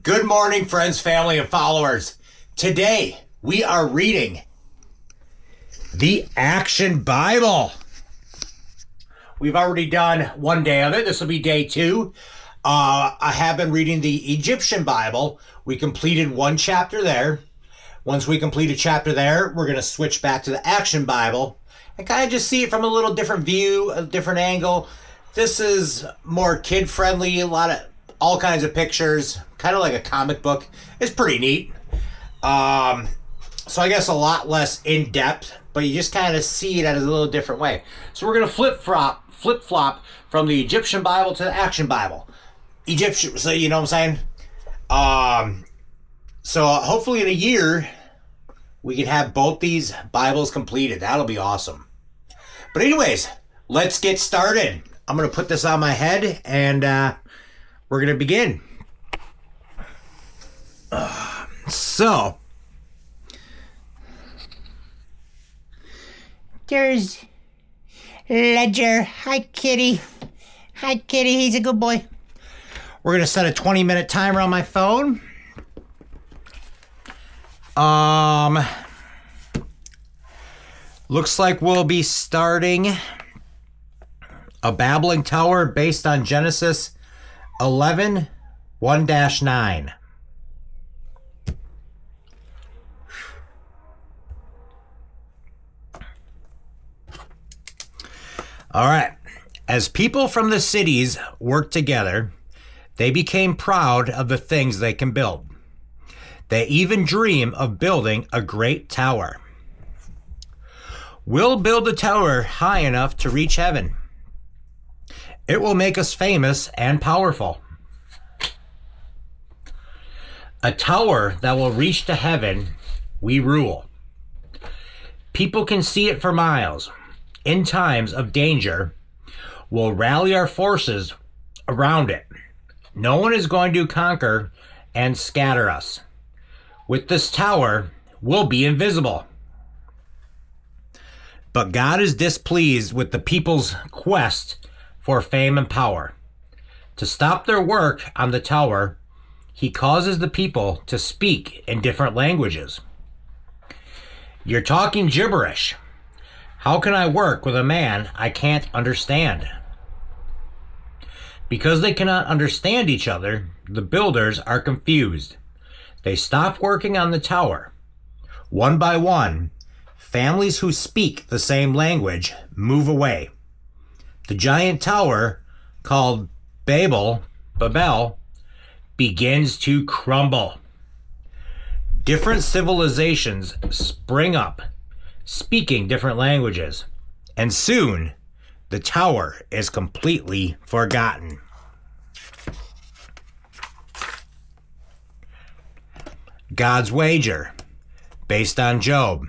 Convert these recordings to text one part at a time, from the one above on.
Good morning, friends, family, and followers. Today, we are reading the Action Bible. We've already done one day of it. This will be day two. I have been reading the Egyptian Bible. We completed one chapter there. Once we complete a chapter there, we're going to switch back to the Action Bible and kind of just see it from a little different view, a different angle. This is more kid-friendly, all kinds of pictures, kind of like a comic book. It's pretty neat. So I guess a lot less in-depth, but you just kind of see it at a little different way. So we're going to flip-flop from the Egyptian Bible to the Action Bible. Egyptian, so you know what I'm saying? So hopefully in a year, we can have both these Bibles completed. That'll be awesome. But anyways, let's get started. I'm going to put this on my head and we're going to begin. So, there's Ledger. Hi, Kitty. Hi, Kitty. He's a good boy. We're going to set a 20-minute timer on my phone. Looks like we'll be starting a babbling tower based on Genesis 11, 1-9. All right. As people from the cities worked together, they became proud of the things they can build. They even dream of building a great tower. We'll build a tower high enough to reach heaven. It will make us famous and powerful. A tower that will reach to heaven, we rule. People can see it for miles. In times of danger, we'll rally our forces around it. No one is going to conquer and scatter us. With this tower, we'll be invisible. But God is displeased with the people's quest for fame and power. To stop their work on the tower, he causes the people to speak in different languages. You're talking gibberish. How can I work with a man I can't understand? Because they cannot understand each other, the builders are confused. They stop working on the tower. One by one, families who speak the same language move away. The giant tower, called Babel, begins to crumble. Different civilizations spring up, speaking different languages, and soon the tower is completely forgotten. God's wager, based on Job.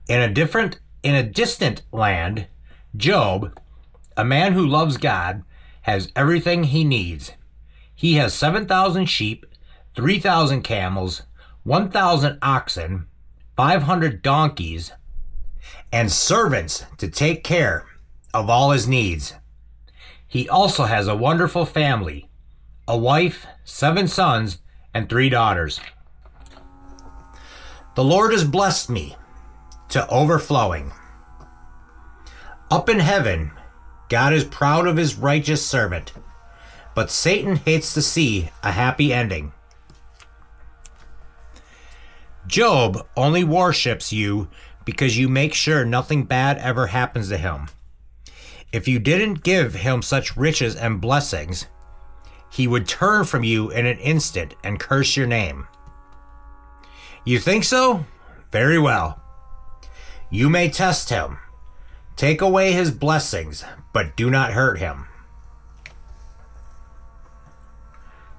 In a distant land, Job, a man who loves God, has everything he needs. He has 7,000 sheep, 3,000 camels, 1,000 oxen, 500 donkeys, and servants to take care of all his needs. He also has a wonderful family, a wife, 7 sons, and 3 daughters. The Lord has blessed me to overflowing. Up in heaven, God is proud of his righteous servant, but Satan hates to see a happy ending. Job only worships you because you make sure nothing bad ever happens to him. If you didn't give him such riches and blessings, he would turn from you in an instant and curse your name. You think so? Very well. You may test him. Take away his blessings, but do not hurt him.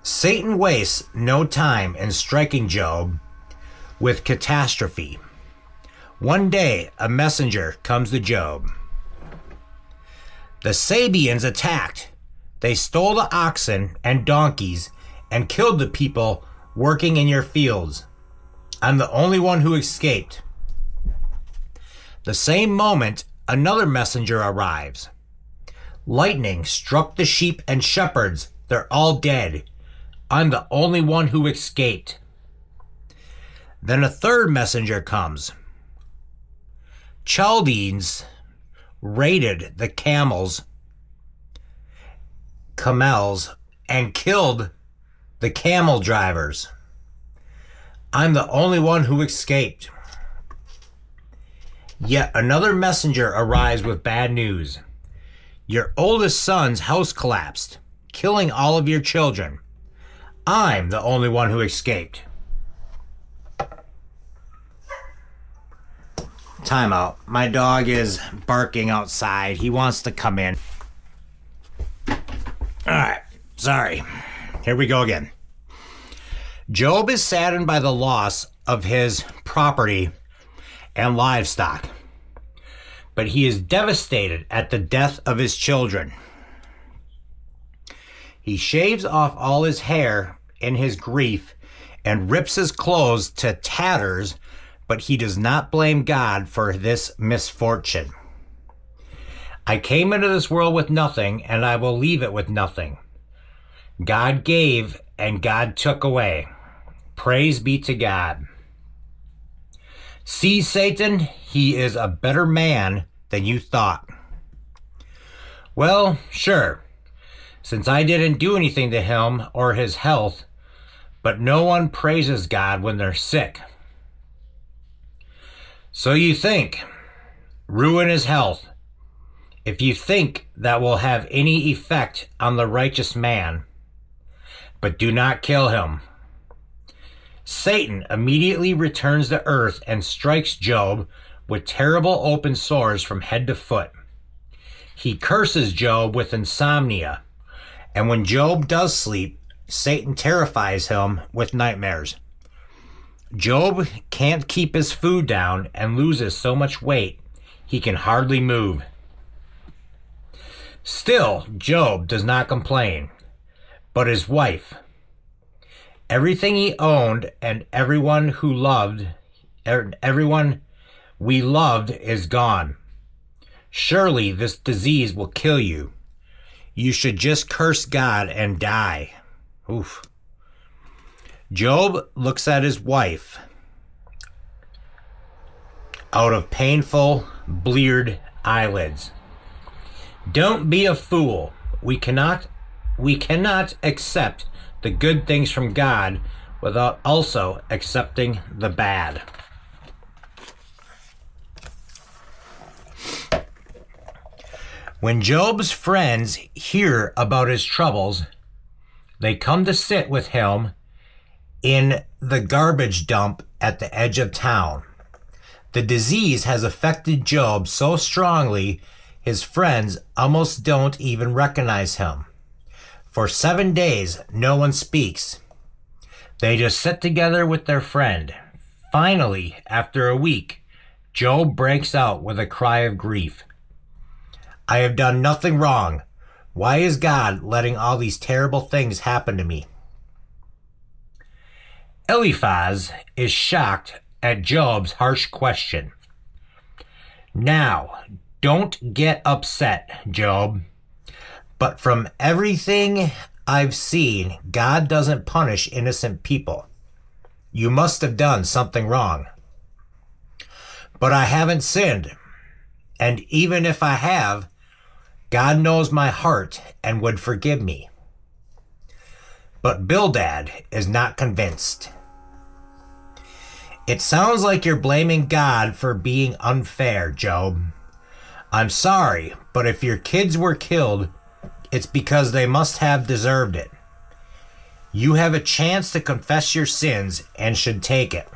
Satan wastes no time in striking Job with catastrophe. One day, a messenger comes to Job. The Sabians attacked. They stole the oxen and donkeys and killed the people working in your fields. I'm the only one who escaped. The same moment, another messenger arrives. Lightning struck the sheep and shepherds. They're all dead. I'm the only one who escaped. Then a third messenger comes. Chaldeans raided the camels, and killed the camel drivers. I'm the only one who escaped. Yet another messenger arrives with bad news. Your oldest son's house collapsed, killing all of your children. I'm the only one who escaped. Time out. My dog is barking outside. He wants to come in. Alright, sorry. Here we go again. Job is saddened by the loss of his property and livestock, but he is devastated at the death of his children. He shaves off all his hair in his grief and rips his clothes to tatters, but he does not blame God for this misfortune. I came into this world with nothing, and I will leave it with nothing. God gave, and God took away. Praise be to God. See, Satan, he is a better man than you thought. Well, sure, since I didn't do anything to him or his health, but no one praises God when they're sick. So you think, ruin his health. If you think that will have any effect on the righteous man, but do not kill him. Satan immediately returns to earth and strikes Job with terrible open sores from head to foot. He curses Job with insomnia, and when Job does sleep, Satan terrifies him with nightmares. Job can't keep his food down and loses so much weight he can hardly move. Still, Job does not complain, but his wife. Everything he owned and everyone we loved is gone. Surely this disease will kill you. You should just curse God and die. Oof. Job looks at his wife out of painful, bleared eyelids. Don't be a fool. We cannot accept the good things from God without also accepting the bad. When Job's friends hear about his troubles, they come to sit with him in the garbage dump at the edge of town. The disease has affected Job so strongly, his friends almost don't even recognize him. For 7 days, no one speaks. They just sit together with their friend. Finally, after a week, Job breaks out with a cry of grief. I have done nothing wrong. Why is God letting all these terrible things happen to me? Eliphaz is shocked at Job's harsh question. Now, don't get upset, Job. But from everything I've seen, God doesn't punish innocent people. You must have done something wrong. But I haven't sinned. And even if I have, God knows my heart and would forgive me. But Bildad is not convinced. It sounds like you're blaming God for being unfair, Job. I'm sorry, but if your kids were killed, it's because they must have deserved it. You have a chance to confess your sins and should take it.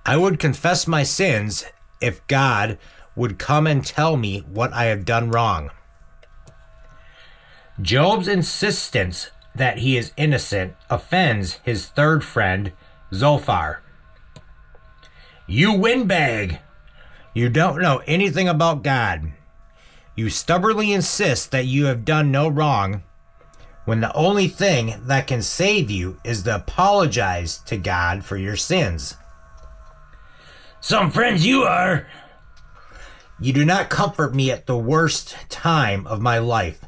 I would confess my sins if God would come and tell me what I have done wrong. Job's insistence that he is innocent offends his third friend, Zophar. You windbag! You don't know anything about God. You stubbornly insist that you have done no wrong, when the only thing that can save you is to apologize to God for your sins. Some friends you are! You do not comfort me at the worst time of my life.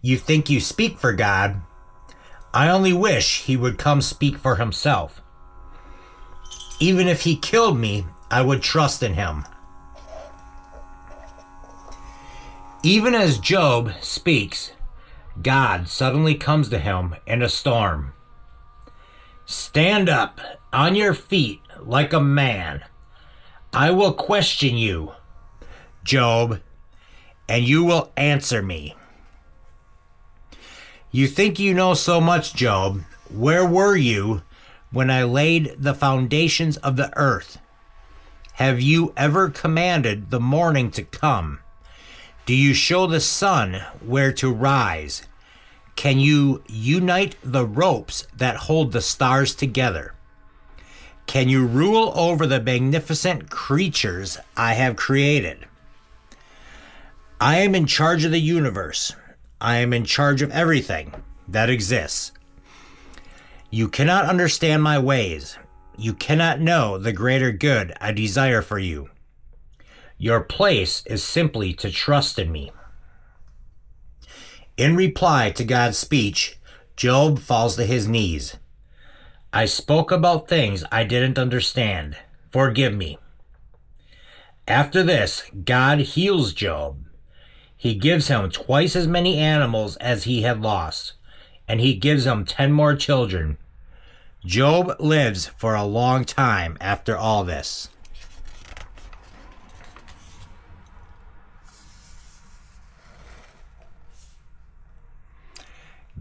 You think you speak for God, I only wish he would come speak for himself. Even if he killed me, I would trust in him. Even as Job speaks, God suddenly comes to him in a storm. Stand up on your feet like a man. I will question you, Job, and you will answer me. You think you know so much, Job. Where were you when I laid the foundations of the earth? Have you ever commanded the morning to come? Do you show the sun where to rise? Can you unite the ropes that hold the stars together? Can you rule over the magnificent creatures I have created? I am in charge of the universe. I am in charge of everything that exists. You cannot understand my ways. You cannot know the greater good I desire for you. Your place is simply to trust in me. In reply to God's speech, Job falls to his knees. I spoke about things I didn't understand. Forgive me. After this, God heals Job. He gives him twice as many animals as he had lost, and he gives him 10 more children. Job lives for a long time after all this.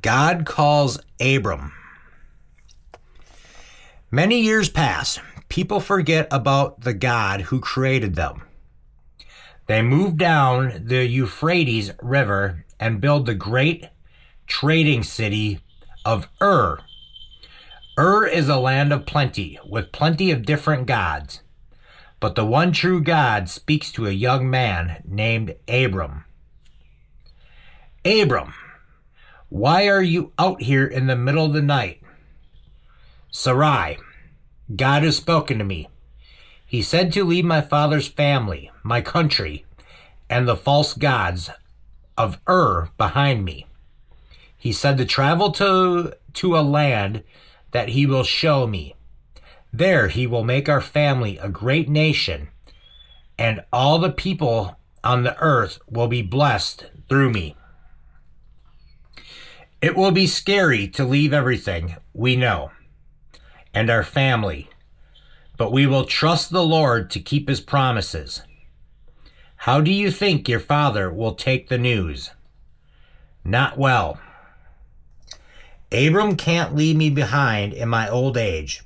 God calls Abram. Many years pass. People forget about the God who created them. They move down the Euphrates River and build the great trading city of Ur. Ur is a land of plenty, with plenty of different gods. But the one true God speaks to a young man named Abram. Abram, why are you out here in the middle of the night? Sarai, God has spoken to me. He said to leave my father's family, my country, and the false gods of Ur behind me. He said to travel to a land that he will show me. There he will make our family a great nation, and all the people on the earth will be blessed through me. It will be scary to leave everything we know and our family, but we will trust the Lord to keep his promises. How do you think your father will take the news? Not well. Abram can't leave me behind in my old age.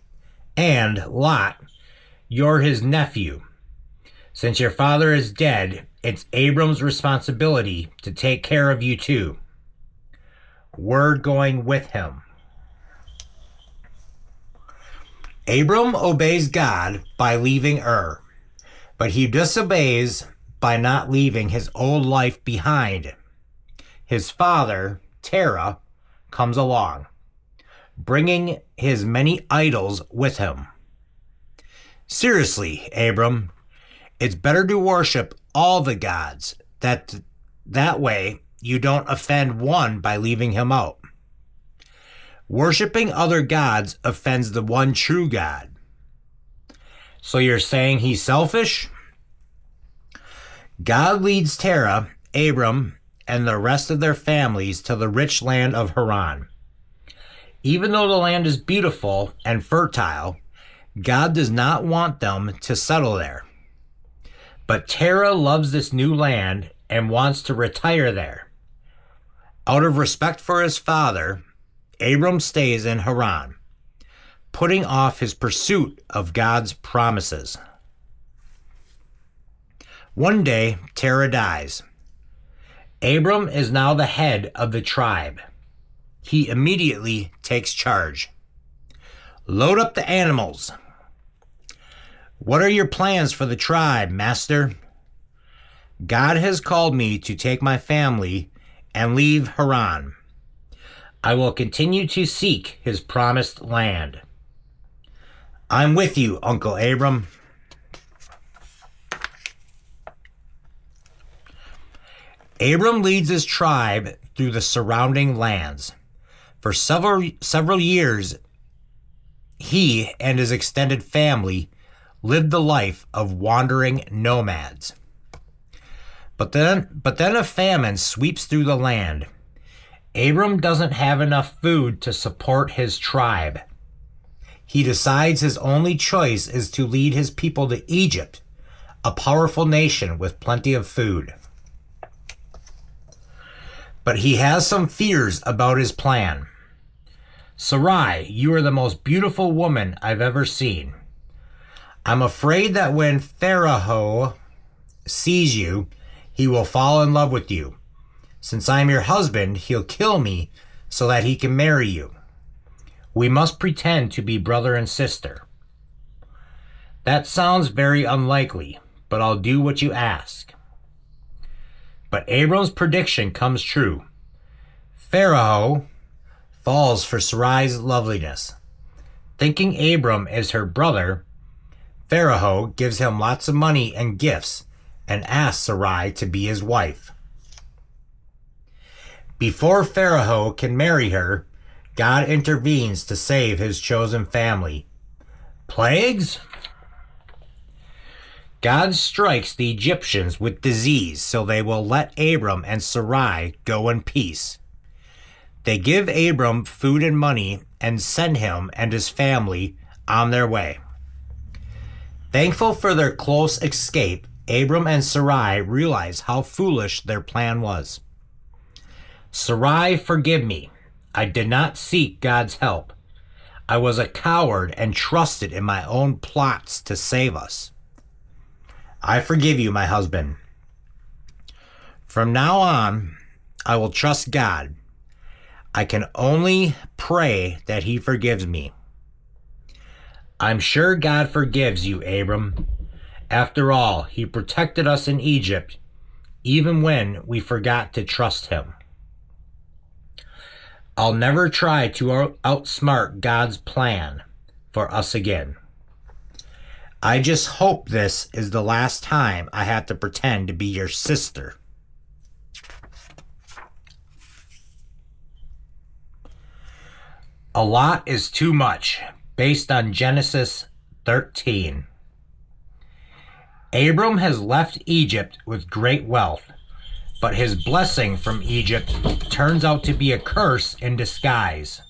And, Lot, you're his nephew. Since your father is dead, it's Abram's responsibility to take care of you too. We're going with him. Abram obeys God by leaving Ur, but he disobeys by not leaving his old life behind. His father, Terah, comes along, bringing his many idols with him. Seriously, Abram, it's better to worship all the gods. That way you don't offend one by leaving him out. Worshipping other gods offends the one true God. So you're saying he's selfish? God leads Terah, Abram, and the rest of their families to the rich land of Haran. Even though the land is beautiful and fertile, God does not want them to settle there. But Terah loves this new land and wants to retire there. Out of respect for his father, Abram stays in Haran, putting off his pursuit of God's promises. One day, Terah dies. Abram is now the head of the tribe. He immediately takes charge. Load up the animals. What are your plans for the tribe, master? God has called me to take my family and leave Haran. I will continue to seek his promised land. I'm with you, Uncle Abram. Abram leads his tribe through the surrounding lands. For several years, he and his extended family lived the life of wandering nomads. But then a famine sweeps through the land. Abram doesn't have enough food to support his tribe. He decides his only choice is to lead his people to Egypt, a powerful nation with plenty of food. But he has some fears about his plan. Sarai, you are the most beautiful woman I've ever seen. I'm afraid that when Pharaoh sees you, he will fall in love with you. Since I'm your husband, he'll kill me so that he can marry you. We must pretend to be brother and sister. That sounds very unlikely, but I'll do what you ask. But Abram's prediction comes true. Pharaoh falls for Sarai's loveliness. Thinking Abram is her brother, Pharaoh gives him lots of money and gifts and asks Sarai to be his wife. Before Pharaoh can marry her, God intervenes to save his chosen family. Plagues? God strikes the Egyptians with disease so they will let Abram and Sarai go in peace. They give Abram food and money and send him and his family on their way. Thankful for their close escape, Abram and Sarai realize how foolish their plan was. Sarai, forgive me. I did not seek God's help. I was a coward and trusted in my own plots to save us. I forgive you, my husband. From now on, I will trust God. I can only pray that he forgives me. I'm sure God forgives you, Abram. After all, he protected us in Egypt, even when we forgot to trust him. I'll never try to outsmart God's plan for us again. I just hope this is the last time I have to pretend to be your sister. A lot is too much, based on Genesis 13. Abram has left Egypt with great wealth, but his blessing from Egypt turns out to be a curse in disguise.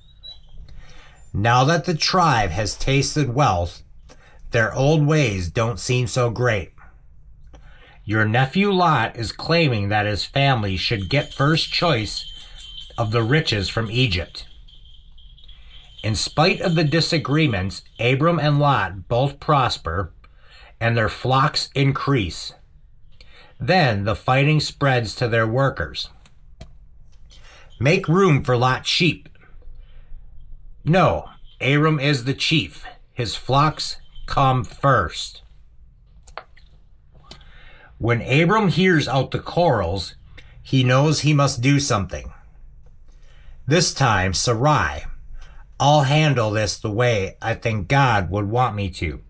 Now that the tribe has tasted wealth, their old ways don't seem so great. Your nephew Lot is claiming that his family should get first choice of the riches from Egypt. In spite of the disagreements, Abram and Lot both prosper, and their flocks increase. Then the fighting spreads to their workers. Make room for Lot's sheep. No, Abram is the chief. His flocks come first. When Abram hears out the quarrels, he knows he must do something. This time, Sarai, I'll handle this the way I think God would want me to.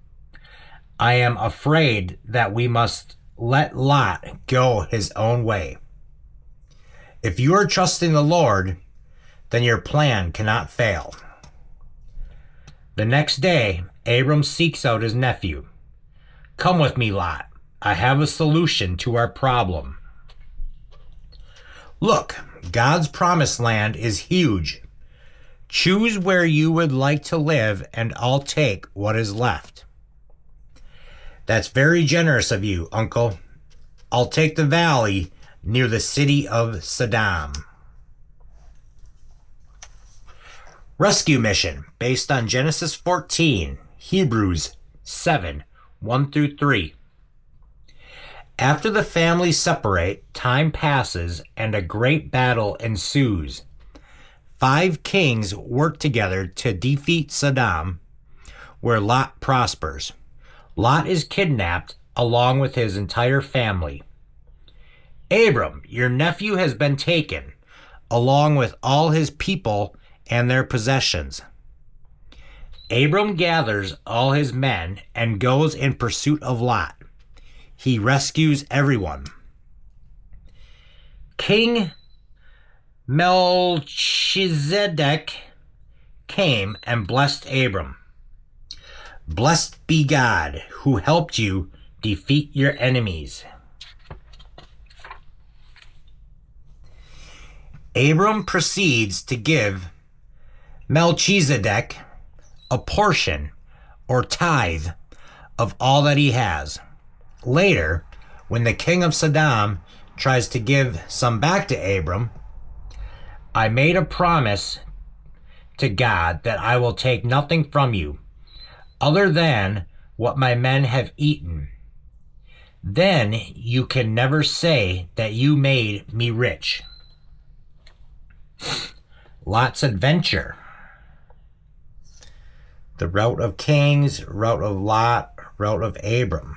I am afraid that we must let Lot go his own way. If you are trusting the Lord, then your plan cannot fail. The next day, Abram seeks out his nephew. Come with me, Lot. I have a solution to our problem. Look, God's promised land is huge. Choose where you would like to live, and I'll take what is left. That's very generous of you, Uncle. I'll take the valley near the city of Sodom. Rescue mission based on Genesis 14, Hebrews 7, 1-3. After the families separate, time passes and a great battle ensues. 5 kings work together to defeat Sodom, where Lot prospers. Lot is kidnapped along with his entire family. Abram, your nephew has been taken, along with all his people and their possessions. Abram gathers all his men and goes in pursuit of Lot. He rescues everyone. King Melchizedek came and blessed Abram. Blessed be God who helped you defeat your enemies. Abram proceeds to give Melchizedek a portion or tithe of all that he has. Later, when the king of Sodom tries to give some back to Abram, I made a promise to God that I will take nothing from you other than what my men have eaten. Then you can never say that you made me rich. Lot's adventure. The route of kings, route of Lot, route of Abram.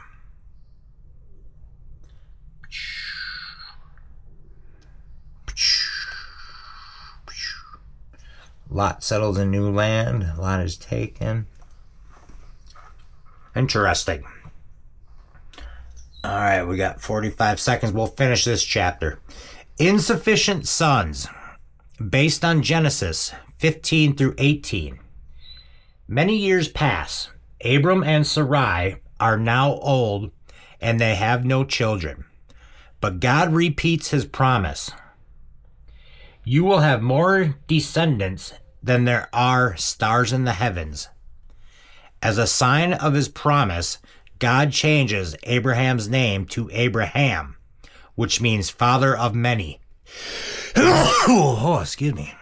Lot settles in new land. Lot is taken. Interesting. All right, we got 45 seconds. We'll finish this chapter. Insufficient sons. Based on Genesis 15 through 18. Many years pass. Abram and Sarai are now old and they have no children. But God repeats his promise. You will have more descendants than there are stars in the heavens. As a sign of his promise, God changes Abraham's name to Abraham, which means father of many. Oh, excuse me.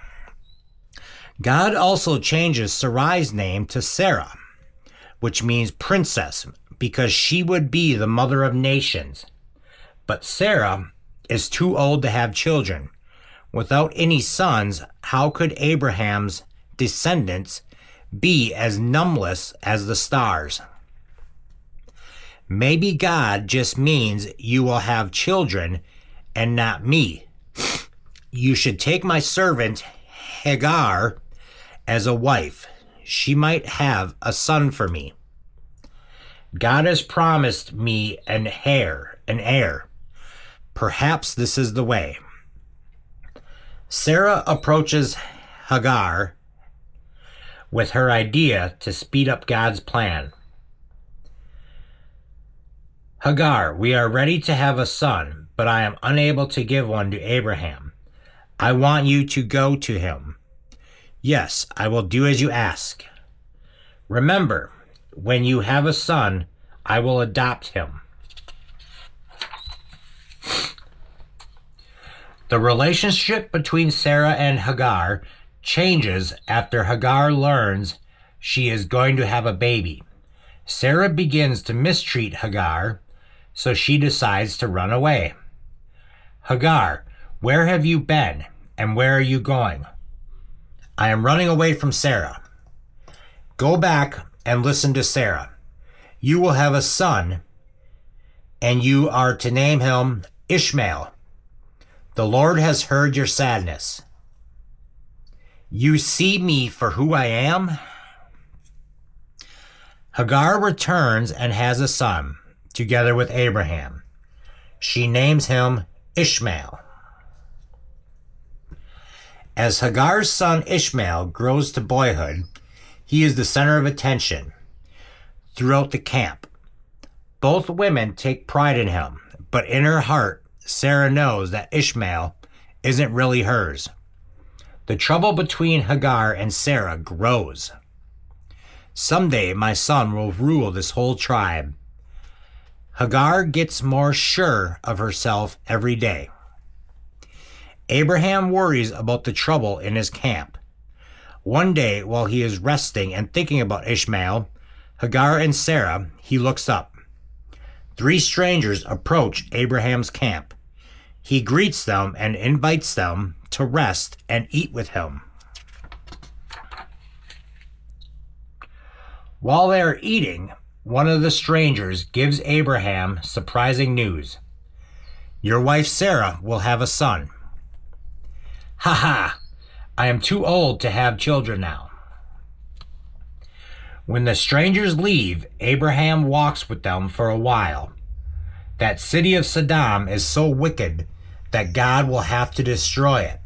God also changes Sarai's name to Sarah, which means princess, because she would be the mother of nations. But Sarah is too old to have children. Without any sons, how could Abraham's descendants be as numberless as the stars? Maybe God just means you will have children and not me. You should take my servant Hagar as a wife. She might have a son for me. God has promised me an heir. Perhaps this is the way. Sarah approaches Hagar with her idea to speed up God's plan. Hagar, we are ready to have a son, but I am unable to give one to Abraham. I want you to go to him. Yes, I will do as you ask. Remember, when you have a son, I will adopt him. The relationship between Sarah and Hagar changes after Hagar learns she is going to have a baby. Sarah begins to mistreat Hagar, so she decides to run away. Hagar, where have you been, and where are you going? I am running away from Sarah. Go back and listen to Sarah. You will have a son, and you are to name him Ishmael. The Lord has heard your sadness. You see me for who I am? Hagar returns and has a son, together with Abraham. She names him Ishmael. As Hagar's son Ishmael grows to boyhood, he is the center of attention throughout the camp. Both women take pride in him, but in her heart, Sarah knows that Ishmael isn't really hers. The trouble between Hagar and Sarah grows. Someday my son will rule this whole tribe. Hagar gets more sure of herself every day. Abraham worries about the trouble in his camp. One day, while he is resting and thinking about Ishmael, Hagar and Sarah, he looks up. 3 strangers approach Abraham's camp. He greets them and invites them to rest and eat with him. While they are eating, one of the strangers gives Abraham surprising news. Your wife Sarah will have a son. Ha ha! I am too old to have children now. When the strangers leave, Abraham walks with them for a while. That city of Sodom is so wicked that God will have to destroy it.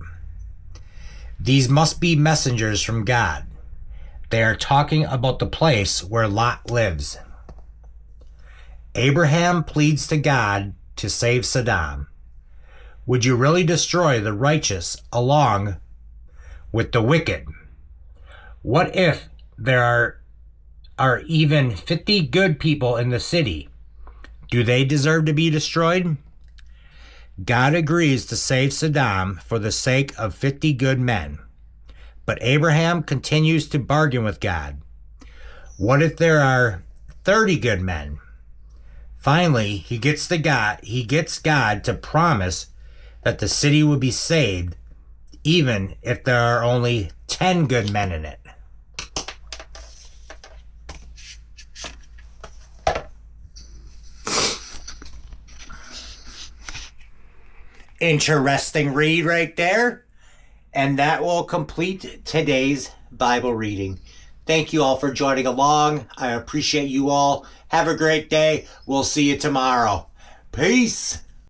These must be messengers from God. They are talking about the place where Lot lives. Abraham pleads to God to save Sodom. Would you really destroy the righteous along with the wicked? What if there are even 50 good people in the city? Do they deserve to be destroyed? God agrees to save Sodom for the sake of 50 good men. But Abraham continues to bargain with God. What if there are 30 good men? Finally, he gets God to promise that the city will be saved, even if there are only 10 good men in it. Interesting read right there. And that will complete today's Bible reading. Thank you all for joining along. I appreciate you all. Have a great day. We'll see you tomorrow. Peace.